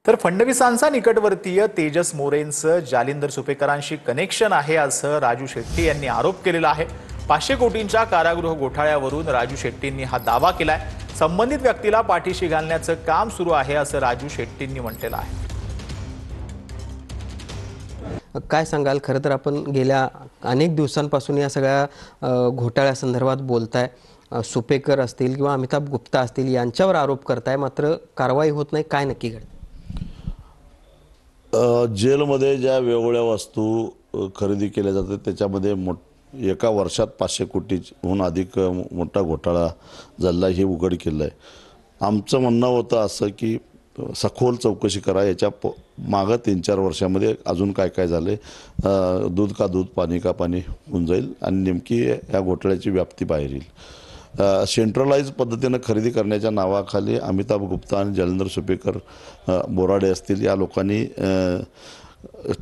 तर फडणवीसांचा निकटवर्तीय तेजस मोरेंचं जालिंदर सुपेकरांशी कनेक्शन आहे असं राजू शेट्टी यांनी आरोप केलेला आहे। 500 कोटींच्या कारागृह घोटाळ्यावरून राजू शेट्टींनी हा दावा केलाय। संबंधित व्यक्तीला पाठीशी घालण्याचं काम सुरू आहे असं राजू शेट्टींनी म्हटलेलं आहे। काय सांगाल? खरं तर आपण गेल्या अनेक दिवसांपासून या सगळ्या घोटाळ्यासंदर्भात बोलताय। सुपेकर असतील किंवा अमिताभ गुप्ता असतील यांच्यावर आरोप करताय, मात्र कारवाई होत नाही। काय नक्की घडतं? जेलमध्ये ज्या वेगवेगळ्या वस्तू खरेदी केल्या जातात त्याच्यामध्ये एका वर्षात 500 कोटीहून अधिक मोठा घोटाळा झाला हे उघड केलं आहे। आमचं म्हणणं होतं असं की सखोल चौकशी करा, याच्या मागं 3-4 वर्षामध्ये अजून काय काय झाले, दूध का दूध पाणी का पाणी होऊन जाईल आणि नेमकी या घोटाळ्याची व्याप्ती बाहेर येईल। सेंट्रलाइज पद्धतीने खरेदी करण्याच्या नावाखाली अमिताभ गुप्ता आणि जालिंदर सुपेकर बोराडे असतील या लोकांनी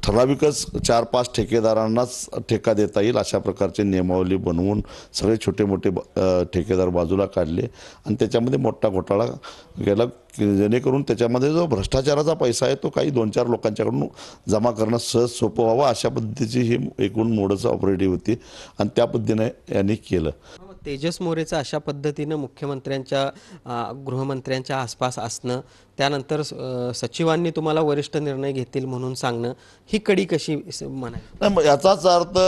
ठराविकच 4-5 ठेकेदारांनाच ठेका देता येईल अशा प्रकारचे नियमावली बनवून सगळे छोटे मोठे ठेकेदार बाजूला काढले आणि त्याच्यामध्ये मोठा घोटाळा गेला, जेणेकरून त्याच्यामध्ये जो भ्रष्टाचाराचा पैसा आहे तो काही 2-4 लोकांच्याकडून जमा करणं सहज सोपं व्हावं अशा पद्धतीची ही एकूण मोडच ऑपरेटिव्ह होती आणि त्या पद्धतीने यांनी केलं। तेजस मोरेचं अशा पद्धतीनं मुख्यमंत्र्यांच्या गृहमंत्र्यांच्या आसपास असणं, त्यानंतर सचिवांनी तुम्हाला वरिष्ठ निर्णय घेतील म्हणून सांगणं, ही कडी कशी म्हणाय? याचाच अर्थ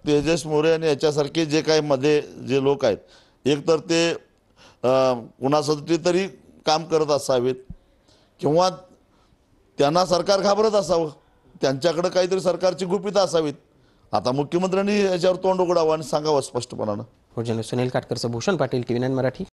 तेजस मोरे आणि याच्यासारखे जे काही मध्ये जे लोक आहेत, एक तर ते कुणासाठी तरी काम करत असावेत किंवा त्यांना सरकार घाबरत असावं, त्यांच्याकडे काहीतरी सरकारची गुपित असावीत। आता मुख्यमंत्र्यांनी याच्यावर तोंड उघडावं आणि सांगावं स्पष्टपणानं। सुनील काटकरचं, भूषण पाटील, TV9 मराठी।